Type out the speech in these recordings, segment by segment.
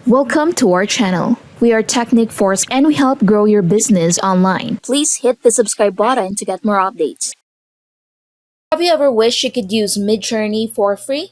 Welcome to our channel. We are Technic Force and we help grow your business online. Please hit the subscribe button to get more updates. Have you ever wished you could use Midjourney for free?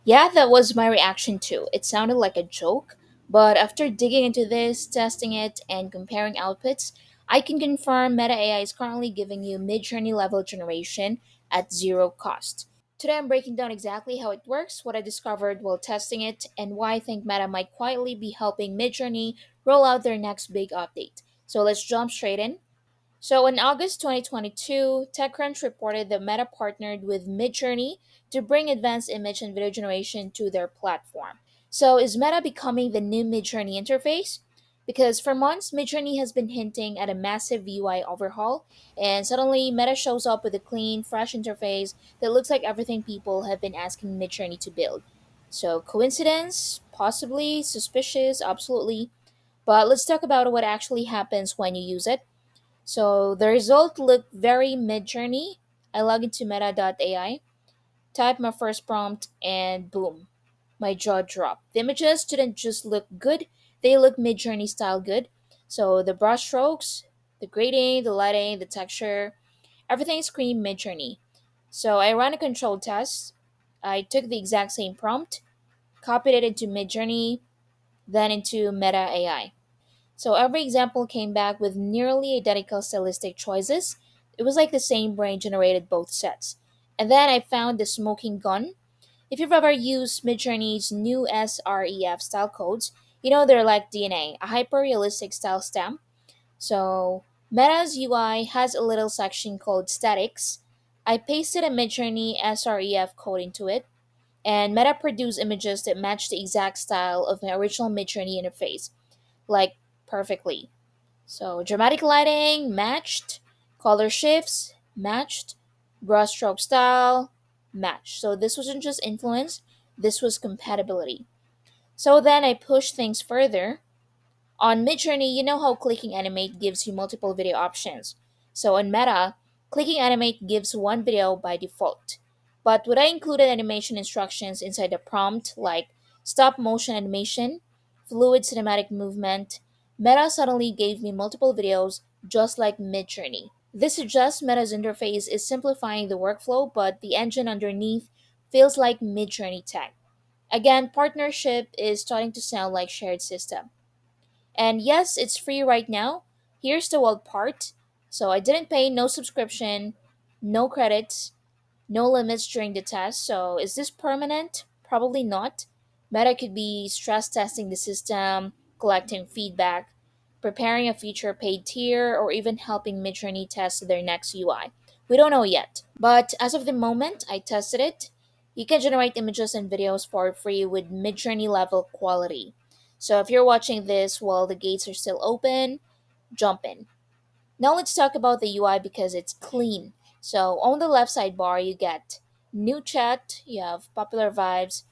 Yeah, that was my reaction too. It sounded like a joke, but after digging into this, testing it, and comparing outputs, I can confirm Meta AI is currently giving you Midjourney level generation at zero cost. Today I'm breaking down exactly how it works, what I discovered while testing it, and why I think Meta might quietly be helping Midjourney roll out their next big update. So let's jump straight in. So in August 2022, TechCrunch reported that Meta partnered with Midjourney to bring advanced image and video generation to their platform. So is Meta becoming the new Midjourney interface? Because for months, Midjourney has been hinting at a massive UI overhaul, and suddenly Meta shows up with a clean, fresh interface that looks like everything people have been asking Midjourney to build. So coincidence? Possibly. Suspicious? Absolutely. But let's talk about what actually happens when you use it. So the result looked very mid-journey. I log into meta.ai, type my first prompt, and boom, my jaw dropped. The images didn't just look good, they look mid-journey style good. So the brush strokes, the grading, the lighting, the texture, everything screamed mid-journey. So I ran a controlled test. I took the exact same prompt, copied it into mid-journey, then into meta AI. So every example came back with nearly identical stylistic choices. It was like the same brain generated both sets. And then I found the smoking gun. If you've ever used Midjourney's new SREF style codes, you know they're like DNA, a hyper realistic style stamp. So Meta's UI has a little section called statics. I pasted a Midjourney SREF code into it, and Meta produced images that match the exact style of my original Midjourney interface, like perfectly. So dramatic lighting matched, color shifts matched, brushstroke style matched. So this wasn't just influence, this was compatibility. So then I pushed things further. On Midjourney, you know how clicking animate gives you multiple video options. So on Meta, clicking animate gives one video by default. But what I included animation instructions inside the prompt, like stop motion animation, fluid cinematic movement, Meta suddenly gave me multiple videos just like Midjourney. This suggests Meta's interface is simplifying the workflow, but the engine underneath feels like Midjourney tech. Again, partnership is starting to sound like shared system. And yes, it's free right now. Here's the wild part. So I didn't pay no subscription, no credits, no limits during the test. So is this permanent? Probably not. Meta could be stress testing the system, collecting feedback, preparing a future paid tier, or even helping Midjourney test their next UI. We don't know yet. But as of the moment, I tested it. You can generate images and videos for free with Midjourney level quality. So if you're watching this while the gates are still open, jump in. Now let's talk about the UI because it's clean. So on the left sidebar, you get new chat, you have popular vibes,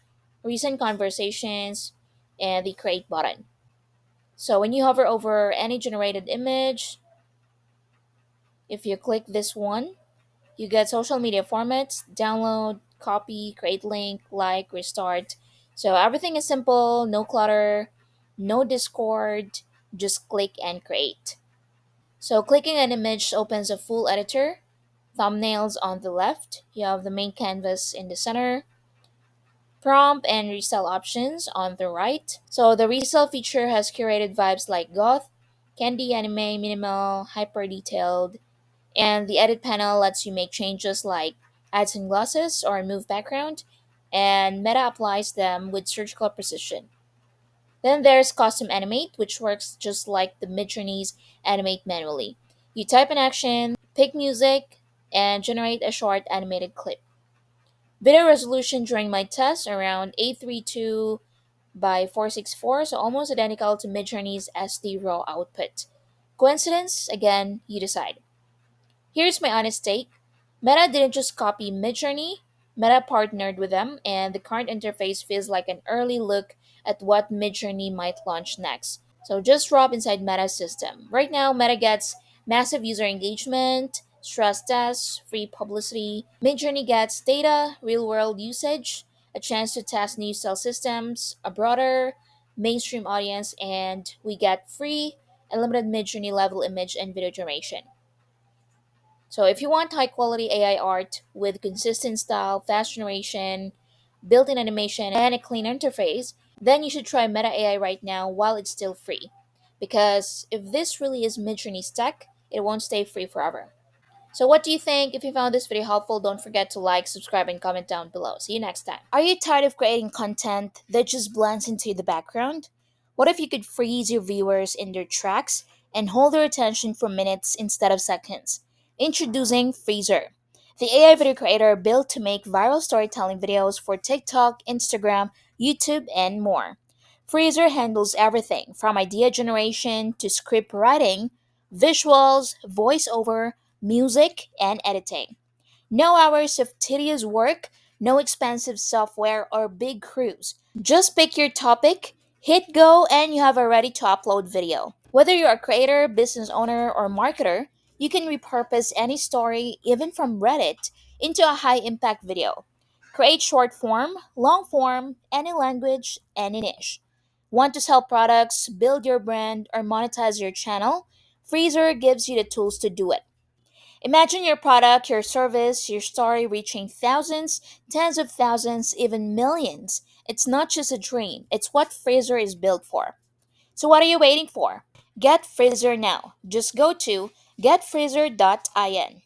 recent conversations, and the create button. So when you hover over any generated image, if you click this one, you get social media formats, download, copy, create link, like, restart. So everything is simple, no clutter, no Discord, just click and create. So clicking an image opens a full editor, thumbnails on the left, you have the main canvas in the center, prompt and resell options on the right. So the resell feature has curated vibes like goth, candy anime, minimal, hyper detailed, and the edit panel lets you make changes like add sunglasses or move background, and Meta applies them with surgical precision. Then there's Custom Animate, which works just like the Midjourney's Animate manually. You type an action, pick music, and generate a short animated clip. Video resolution during my test around 832 by 464, so almost identical to Midjourney's SD RAW output. Coincidence? Again, you decide. Here's my honest take. Meta didn't just copy Midjourney, Meta partnered with them, and the current interface feels like an early look at what Midjourney might launch next. So just drop inside Meta's system. Right now, Meta gets massive user engagement, stress tests, free publicity. Midjourney gets data, real world usage, a chance to test new cell systems, a broader, mainstream audience, and we get free unlimited mid-journey level image and video generation. So if you want high quality AI art with consistent style, fast generation, built-in animation, and a clean interface, then you should try Meta AI right now while it's still free. Because if this really is Midjourney's tech, it won't stay free forever. So what do you think? If you found this video helpful, don't forget to like, subscribe, and comment down below. See you next time. Are you tired of creating content that just blends into the background? What if you could freeze your viewers in their tracks and hold their attention for minutes instead of seconds? Introducing Freezer, the AI video creator built to make viral storytelling videos for TikTok, Instagram, YouTube, and more. Freezer handles everything from idea generation to script writing, visuals, voiceover, music, and editing. No hours of tedious work, no expensive software or big crews. Just pick your topic, hit go, and you have a ready to upload video. Whether you're a creator, business owner, or marketer, you can repurpose any story, even from Reddit, into a high impact video. Create short form, long form, any language, any niche. Want to sell products, build your brand, or monetize your channel? Freezer gives you the tools to do it. Imagine your product, your service, your story reaching thousands, tens of thousands, even millions. It's not just a dream, it's what Fraser is built for. So, what are you waiting for? Get Fraser now. Just go to getfraser.in.